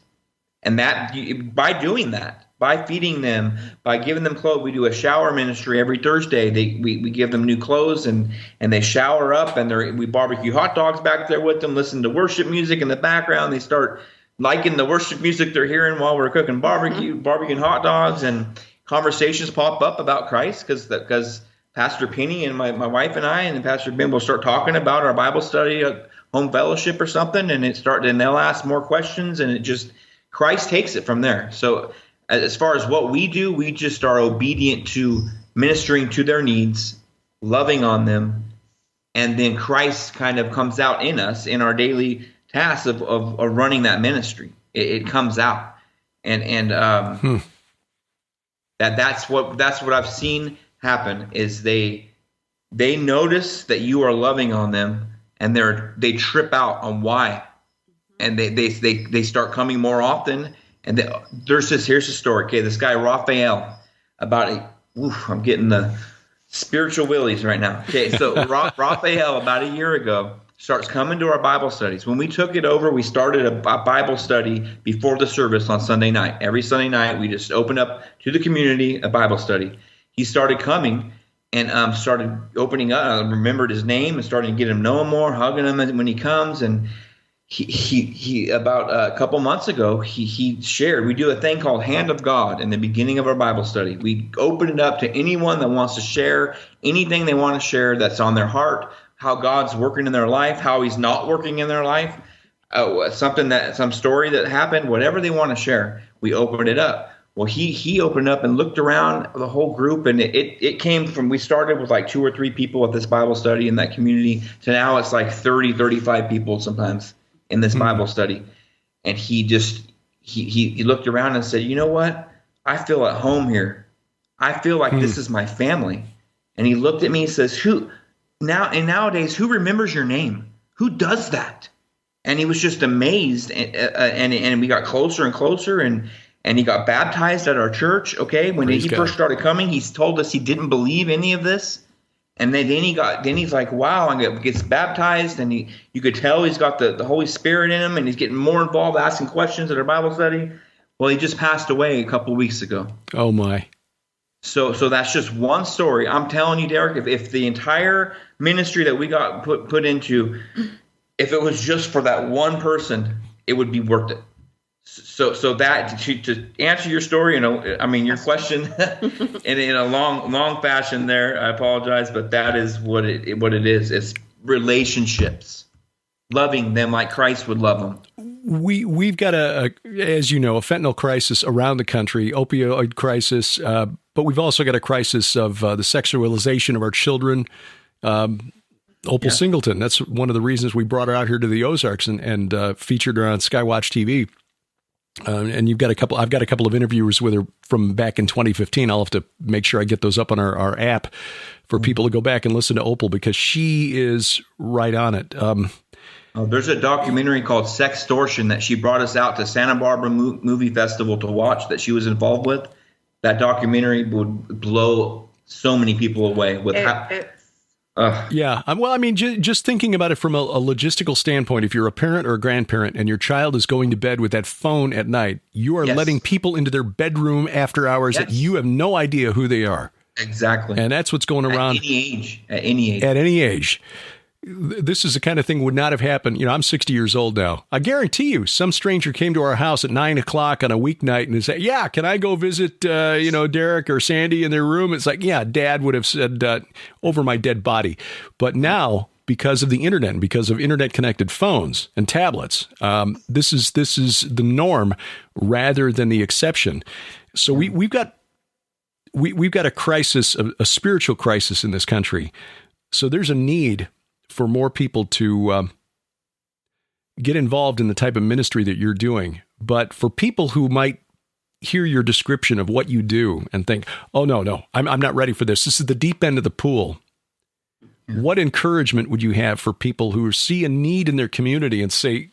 and that by doing that, by feeding them, by giving them clothes. We do a shower ministry every Thursday. We give them new clothes and they shower up, and we barbecue hot dogs back there with them, listen to worship music in the background. They start liking the worship music they're hearing while we're cooking barbecuing hot dogs, and conversations pop up about Christ because Pastor Penny and my wife and I and Pastor Ben will start talking about our Bible study, home fellowship or something, and they'll ask more questions, and it just Christ takes it from there. So as far as what we do, we just are obedient to ministering to their needs, loving on them, and then Christ kind of comes out in us in our daily tasks of running that ministry. It comes out, and that's what I've seen happen is they notice that you are loving on them, and they trip out on why, and they start coming more often. And here's the story. Okay, this guy Raphael, I'm getting the spiritual willies right now. Okay, so Raphael about a year ago starts coming to our Bible studies. When we took it over, we started a Bible study before the service on Sunday night. Every Sunday night, we just opened up to the community a Bible study. He started coming and started opening up. I remembered his name and started getting him know him more, hugging him when he comes. And he about a couple months ago, he shared, we do a thing called Hand of God in the beginning of our Bible study. We open it up to anyone that wants to share anything they want to share that's on their heart, how God's working in their life, how he's not working in their life, some story that happened, whatever they want to share, we open it up. Well, he opened up and looked around the whole group, and it came from, we started with like 2 or 3 people at this Bible study in that community to now it's like 30, 35 people sometimes in this Bible study. And he looked around and said, "You know what? I feel at home here. I feel like this is my family." And he looked at me and says, nowadays, who remembers your name? Who does that? And he was just amazed. And we got closer and closer, and he got baptized at our church. Okay. When he first started coming, he told us he didn't believe any of this. And then he's like, wow, and gets baptized, and you could tell he's got the Holy Spirit in him, and he's getting more involved, asking questions at our Bible study. Well, he just passed away a couple of weeks ago. Oh my! So that's just one story. I'm telling you, Derek, if the entire ministry that we got put into, if it was just for that one person, it would be worth it. So that to answer your story, your question in a long fashion there, I apologize, but that is what it is. It's relationships, loving them like Christ would love them. We've got as you know, a fentanyl crisis around the country, opioid crisis, but we've also got a crisis of the sexualization of our children. Opal Singleton, that's one of the reasons we brought her out here to the Ozarks and featured her on Skywatch TV. And I've got a couple of interviews with her from back in 2015. I'll have to make sure I get those up on our app for people to go back and listen to Opal, because she is right on it. There's a documentary called Sextortion that she brought us out to Santa Barbara Movie Festival to watch that she was involved with. That documentary would blow so many people away with Yeah. Well, just thinking about it from a logistical standpoint, if you're a parent or a grandparent and your child is going to bed with that phone at night, you are letting people into their bedroom after hours that you have no idea who they are. Exactly. And that's what's going around. At any age. this is the kind of thing would not have happened. You know, I'm 60 years old now. I guarantee you, some stranger came to our house at 9:00 on a weeknight and said, "Yeah, can I go visit, Derek or Sandy in their room?" It's like, yeah, Dad would have said, "Over my dead body." But now, because of the internet and because of internet-connected phones and tablets, this is the norm rather than the exception. So we've got a crisis, a spiritual crisis in this country. So there's a need for more people to get involved in the type of ministry that you're doing. But for people who might hear your description of what you do and think, "Oh, no, I'm not ready for this. This is the deep end of the pool." Yeah. What encouragement would you have for people who see a need in their community and say,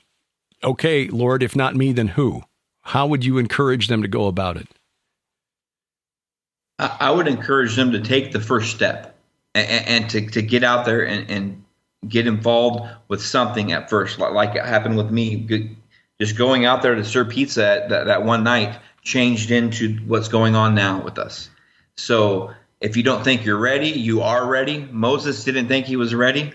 "Okay, Lord, if not me, then who?" How would you encourage them to go about it? I would encourage them to take the first step and to get out there and get involved with something at first, like it happened with me. Just going out there to serve pizza that one night changed into what's going on now with us. So if you don't think you're ready, you are ready. Moses didn't think he was ready.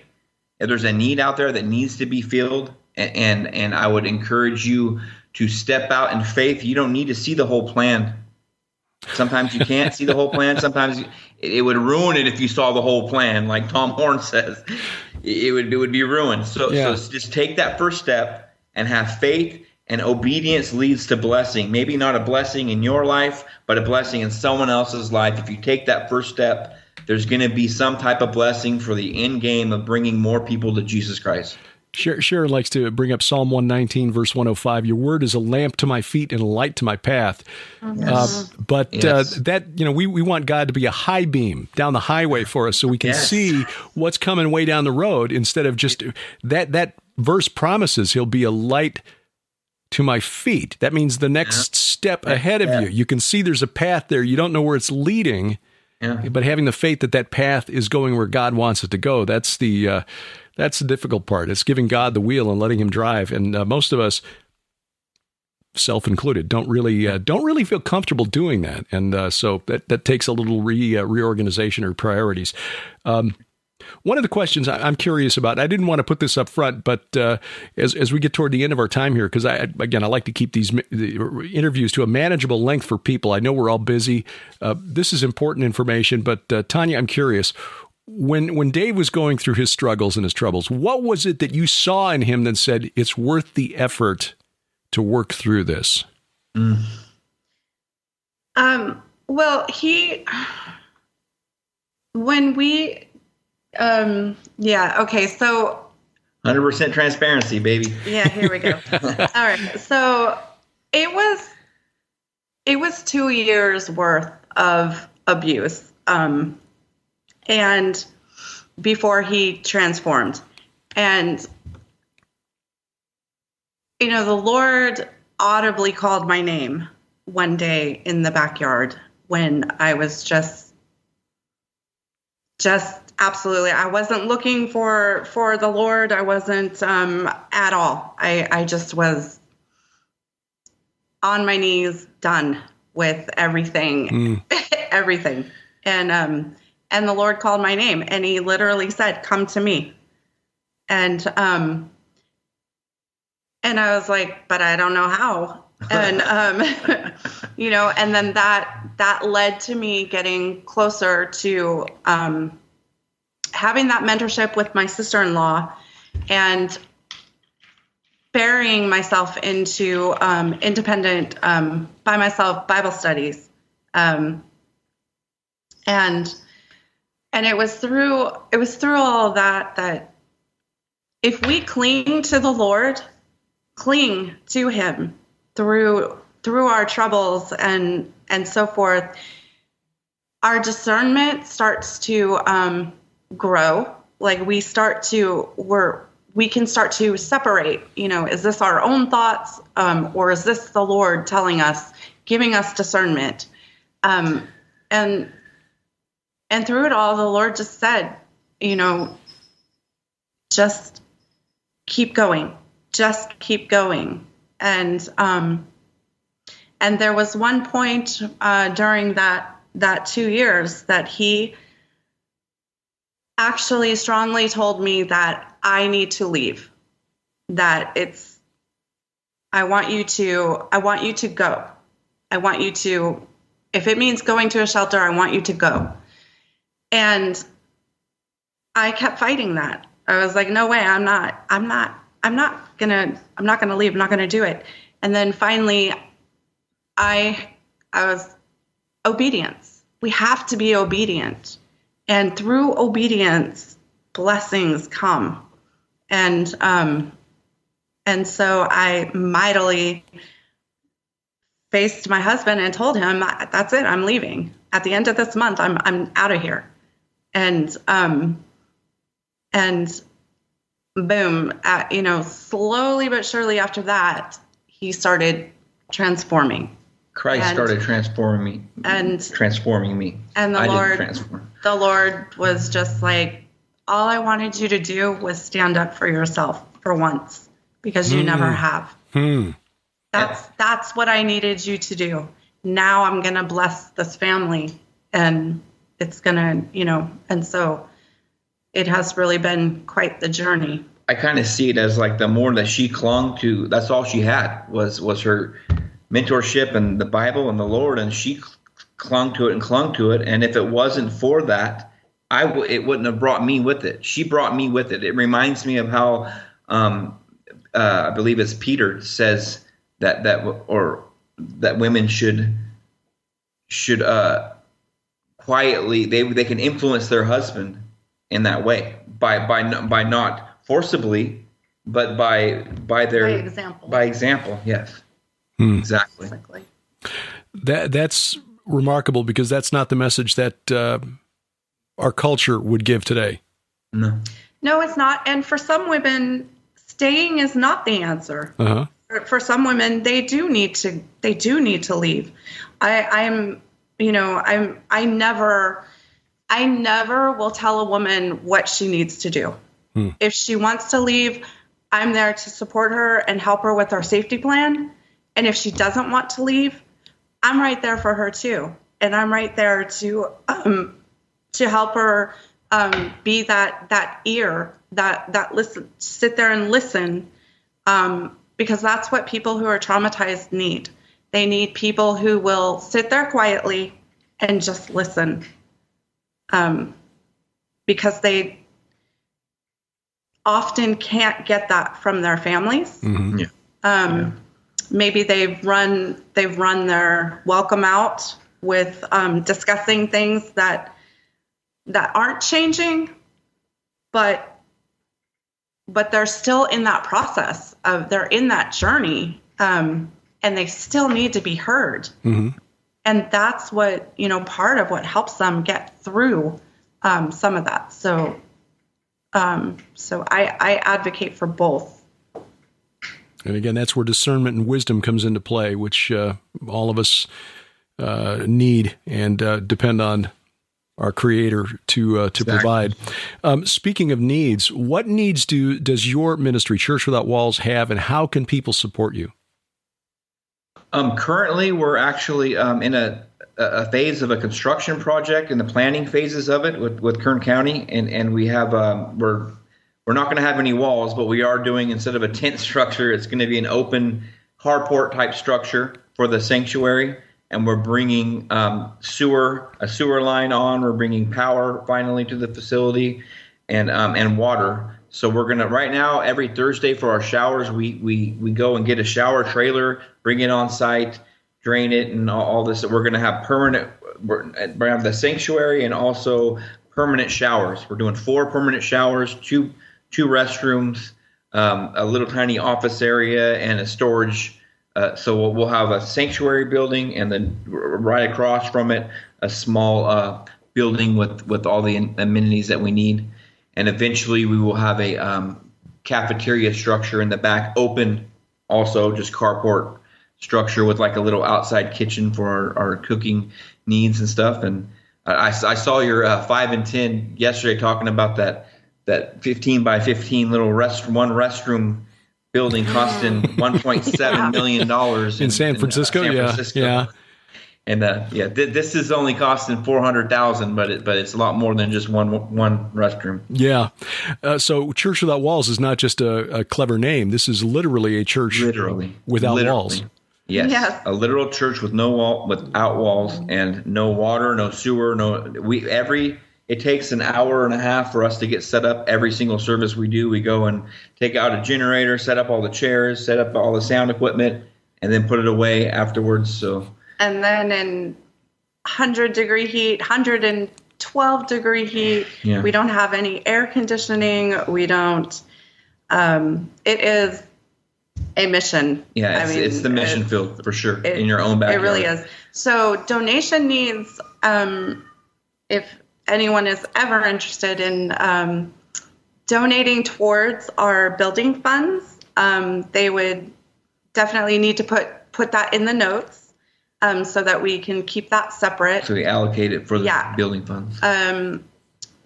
If there's a need out there that needs to be filled, and I would encourage you to step out in faith. You don't need to see the whole plan. Sometimes you can't see the whole plan. Sometimes it would ruin it if you saw the whole plan, like Tom Horn says. It would be ruined. So just take that first step and have faith, and obedience leads to blessing. Maybe not a blessing in your life, but a blessing in someone else's life. If you take that first step, there's going to be some type of blessing for the end game of bringing more people to Jesus Christ. Sharon likes to bring up Psalm 119, verse 105. Your word is a lamp to my feet and a light to my path. Yes. We want God to be a high beam down the highway for us so we can see what's coming way down the road instead of just that verse promises he'll be a light to my feet. That means the next step ahead of you. You can see there's a path there. You don't know where it's leading, but having the faith that path is going where God wants it to go. That's the difficult part. It's giving God the wheel and letting him drive. And most of us, self included, don't really feel comfortable doing that. And so that takes a little reorganization or priorities. One of the questions I'm curious about, I didn't want to put this up front, but as we get toward the end of our time here, because I like to keep these interviews to a manageable length for people. I know we're all busy. This is important information, but Tanya, I'm curious. When Dave was going through his struggles and his troubles, what was it that you saw in him that said it's worth the effort to work through this? Well, so 100% transparency, baby. Yeah, here we go. All right. So it was 2 years worth of abuse. And before he transformed. And, the Lord audibly called my name one day in the backyard when I was just absolutely, I wasn't looking for the Lord. I wasn't at all. I just was on my knees, done with everything, everything. And the Lord called my name, and he literally said, "Come to me." And I was like, but I don't know how. And, and then that led to me getting closer to having that mentorship with my sister-in-law and burying myself into independent, by myself, Bible studies. And it was through all of that if we cling to the Lord, cling to him through our troubles and so forth, our discernment starts to grow. Like we can start to separate, is this our own thoughts, or is this the Lord telling us, giving us discernment? And through it all, the Lord just said, just keep going, just keep going. And there was one point during that 2 years that he actually strongly told me that I need to leave. That I want you to go. I want you to, if it means going to a shelter, I want you to go. And I kept fighting that. I was like, no way, I'm not gonna leave. I'm not gonna do it. And then finally I was obedience. We have to be obedient. And through obedience, blessings come. And so I mightily faced my husband and told him, that's it, I'm leaving. At the end of this month, I'm out of here. And boom, slowly but surely after that, he started transforming. Christ started transforming me. And the Lord was just like, all I wanted you to do was stand up for yourself for once, because you never have. That's what I needed you to do. Now I'm going to bless this family, and it's going to, and so it has really been quite the journey. I kind of see it as like the more that she clung to, that's all she had was her mentorship and the Bible and the Lord, and she clung to it. And if it wasn't for that, it wouldn't have brought me with it. She brought me with it. It reminds me of how I believe it's Peter says that women should quietly, they can influence their husband in that way by not forcibly, but by example. Yes. Exactly. That's remarkable, because that's not the message that our culture would give today. No, it's not. And for some women, staying is not the answer. Uh-huh. For some women, they do need to leave. I never will tell a woman what she needs to do. If she wants to leave, I'm there to support her and help her with our safety plan. And if she doesn't want to leave, I'm right there for her too. And I'm right there to help her be that ear, that listen, sit there and listen, because that's what people who are traumatized need. They need people who will sit there quietly and just listen, because they often can't get that from their families. Mm-hmm. Yeah. Maybe they've run their welcome out with discussing things that aren't changing, but they're still in that process they're in that journey, and they still need to be heard. Mm-hmm. And that's what, part of what helps them get through some of that. So I advocate for both. And again, that's where discernment and wisdom comes into play, which all of us need and depend on our Creator to provide. Speaking of needs, what needs does your ministry, Church Without Walls, have, and how can people support you? Currently, we're actually in a phase of a construction project, in the planning phases of it with Kern County, and we have we're not going to have any walls, but we are doing, instead of a tent structure, it's going to be an open carport type structure for the sanctuary. And we're bringing a sewer line on. We're bringing power finally to the facility, and water. So we're gonna, right now, every Thursday for our showers, we go and get a shower trailer, bring it on site, drain it, and all this. We're gonna have we're gonna have the sanctuary and also permanent showers. We're doing 4 permanent showers, two restrooms, a little tiny office area, and a storage. So we'll have a sanctuary building, and then right across from it, a small building with all the amenities that we need. And eventually we will have a cafeteria structure in the back, open, also just carport structure with like a little outside kitchen for our cooking needs and stuff. And I saw your 5 and 10 yesterday talking about that 15 by 15 little one restroom building costing $1.7 million in San Francisco. San Francisco. Yeah. And this is only costing $400,000, but it's a lot more than just one restroom. Yeah. So Church Without Walls is not just a clever name. This is literally a church without walls. Yes, a literal church without walls, and no water, no sewer, it takes an hour and a half for us to get set up. Every single service we do, we go and take out a generator, set up all the chairs, set up all the sound equipment, and then put it away afterwards. So. And then in 100-degree heat, 112-degree heat, we don't have any air conditioning. We don't. It is a mission. Yeah, it's the mission field for sure in your own backyard. It really is. So donation needs, if anyone is ever interested in donating towards our building funds, they would definitely need to put that in the notes so that we can keep that separate. So we allocate it for the building funds. And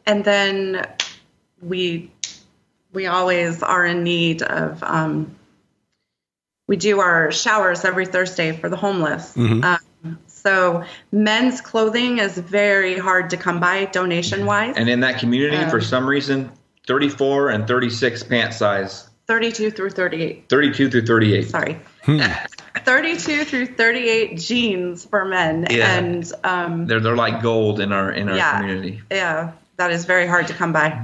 then we always are in need of we do our showers every Thursday for the homeless. Mm-hmm. So men's clothing is very hard to come by donation-wise. And in that community, for some reason, 34 and 36 pant size. 32 through 38. 32 through 38. Sorry. 32 through 38 jeans for men. Yeah. And they're like gold in our community. Yeah, that is very hard to come by.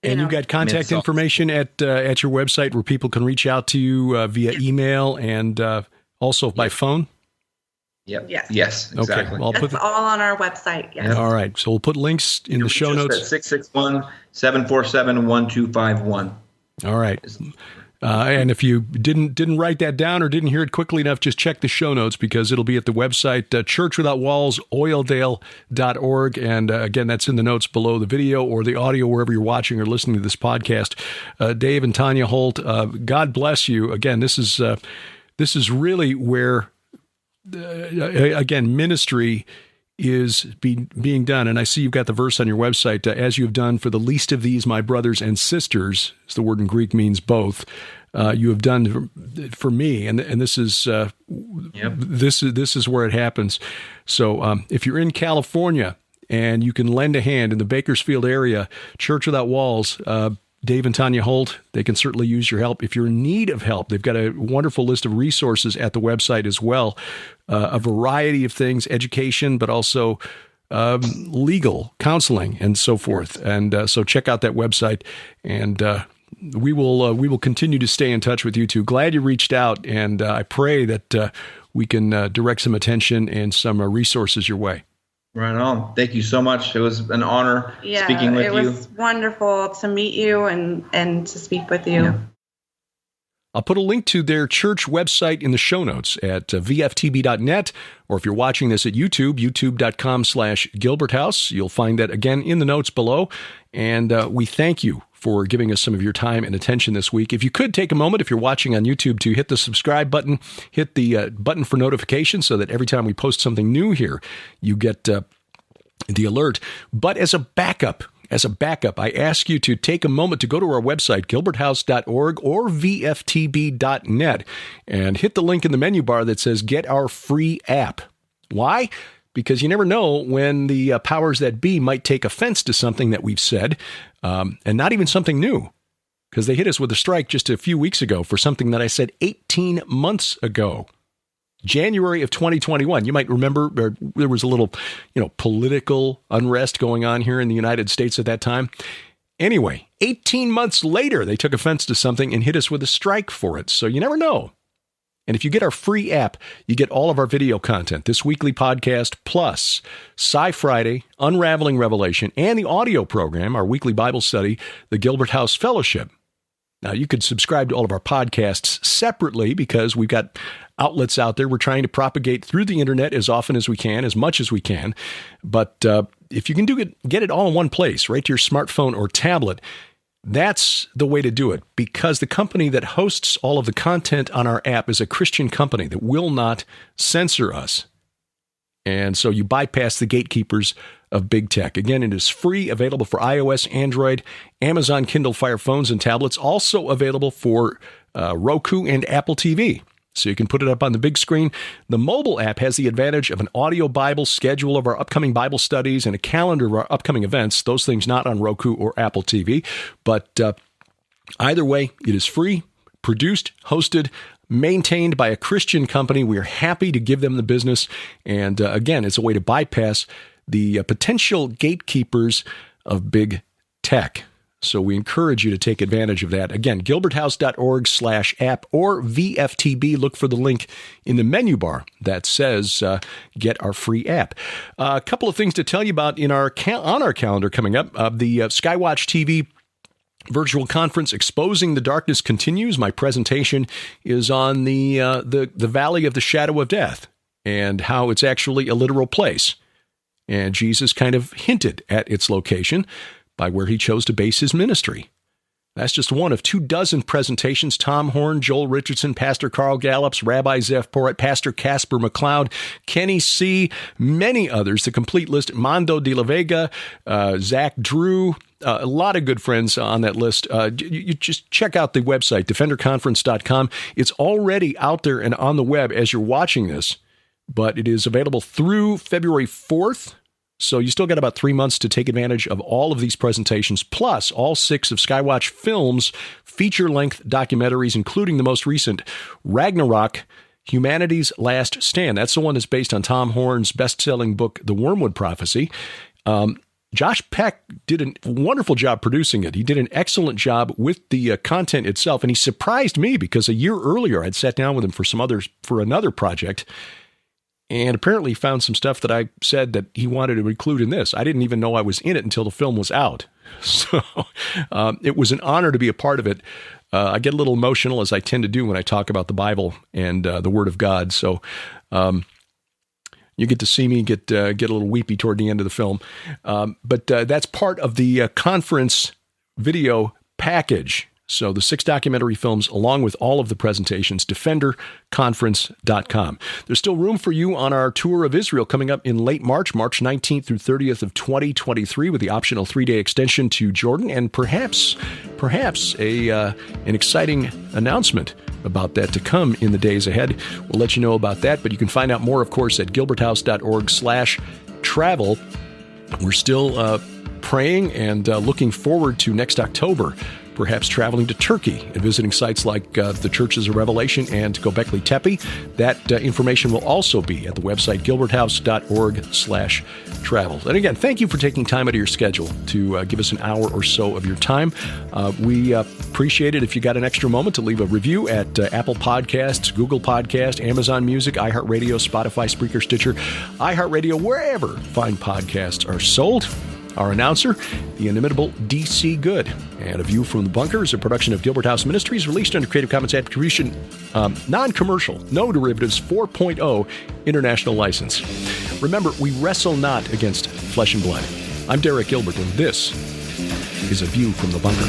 And you've got contact information at your website where people can reach out to you via email and also by phone? Yep. Yes, exactly. Okay. It's all on our website. Yes. All right. So we'll put links in the show notes. 661-747-1251. All right. And if you didn't write that down or didn't hear it quickly enough, just check the show notes because it'll be at the website, Church Without Walls, oildale.org. And again, that's in the notes below the video or the audio, wherever you're watching or listening to this podcast. Dave and Tanya Holt, God bless you. Again, this is really where, again, ministry is being done. And I see you've got the verse on your website, as you have done for the least of these, my brothers and sisters, as the word in Greek means both, you have done for me. And this is, this is where it happens. So if you're in California and you can lend a hand in the Bakersfield area, Church Without Walls, Dave and Tanya Holt, they can certainly use your help. If you're in need of help, they've got a wonderful list of resources at the website as well, a variety of things, education, but also legal counseling and so forth. And so check out that website, and we will continue to stay in touch with you two. Glad you reached out, and I pray that we can direct some attention and some resources your way. Right on. Thank you so much. It was an honor speaking with you. It was wonderful to meet you and to speak with you. Yeah. I'll put a link to their church website in the show notes at vftb.net, or if you're watching this at YouTube, youtube.com/Gilbert House. You'll find that again in the notes below. And we thank you for giving us some of your time and attention this week. If you could take a moment, if you're watching on YouTube, to hit the subscribe button, hit the button for notifications so that every time we post something new here, you get the alert. But as a backup, I ask you to take a moment to go to our website, gilberthouse.org or vftb.net, and hit the link in the menu bar that says Get Our Free App. Why? Because you never know when the powers that be might take offense to something that we've said, and not even something new, because they hit us with a strike just a few weeks ago for something that I said 18 months ago. January of 2021. You might remember there was a little, political unrest going on here in the United States at that time. Anyway, 18 months later, they took offense to something and hit us with a strike for it. So you never know. And if you get our free app, you get all of our video content, this weekly podcast, plus Sci Friday, Unraveling Revelation, and the audio program, our weekly Bible study, the Gilbert House Fellowship. Now, you could subscribe to all of our podcasts separately because we've got outlets out there. We're trying to propagate through the internet as often as we can, as much as we can. But if you can get it all in one place, right to your smartphone or tablet, that's the way to do it, because the company that hosts all of the content on our app is a Christian company that will not censor us. And so you bypass the gatekeepers of big tech. Again, it is free, available for iOS, Android, Amazon Kindle Fire phones and tablets, also available for Roku and Apple TV. so you can put it up on the big screen. The mobile app has the advantage of an audio Bible, schedule of our upcoming Bible studies, and a calendar of our upcoming events. Those things not on Roku or Apple TV. But either way, it is free, produced, hosted, maintained by a Christian company. We are happy to give them the business. And again, it's a way to bypass the potential gatekeepers of big tech. So we encourage you to take advantage of that. Again, gilberthouse.org/app or VFTB. Look for the link in the menu bar that says get our free app. A couple of things to tell you about on our calendar coming up. The Skywatch TV virtual conference Exposing the Darkness continues. My presentation is on the Valley of the Shadow of Death and how it's actually a literal place. And Jesus kind of hinted at its location by where he chose to base his ministry. That's just one of 24 presentations. Tom Horn, Joel Richardson, Pastor Carl Gallups, Rabbi Zeph Porrett, Pastor Casper McLeod, Kenny C., many others. The complete list, Mondo de la Vega, Zach Drew, a lot of good friends on that list. You just check out the website, defenderconference.com. It's already out there and on the web as you're watching this, but it is available through February 4th. So you still got about 3 months to take advantage of all of these presentations, plus all 6 of Skywatch Films' feature-length documentaries, including the most recent, Ragnarok, Humanity's Last Stand. That's the one that's based on Tom Horn's best-selling book, The Wormwood Prophecy. Josh Peck did a wonderful job producing it. He did an excellent job with the content itself, and he surprised me because a year earlier I'd sat down with him for another project, and apparently found some stuff that I said that he wanted to include in this. I didn't even know I was in it until the film was out. So it was an honor to be a part of it. I get a little emotional, as I tend to do when I talk about the Bible and the Word of God. So you get to see me get a little weepy toward the end of the film. But that's part of the conference video package. So the 6 documentary films, along with all of the presentations, defenderconference.com. There's still room for you on our tour of Israel coming up in late March 19th through 30th of 2023, with the optional 3-day extension to Jordan, and perhaps an exciting announcement about that to come in the days ahead. We'll let you know about that, but you can find out more, of course, at gilberthouse.org/travel. We're still praying and looking forward to next October, perhaps traveling to Turkey and visiting sites like the Churches of Revelation and Göbekli Tepe. That information will also be at the website gilberthouse.org/travel. And again, thank you for taking time out of your schedule to give us an hour or so of your time. We appreciate it if you got an extra moment to leave a review at Apple Podcasts, Google Podcasts, Amazon Music, iHeartRadio, Spotify, Spreaker, Stitcher, iHeartRadio, wherever fine podcasts are sold. Our announcer, the inimitable D.C. Good. And A View from the Bunker is a production of Gilbert House Ministries, released under Creative Commons Attribution, non-commercial, no derivatives, 4.0 international license. Remember, we wrestle not against flesh and blood. I'm Derek Gilbert, and this is A View from the Bunker.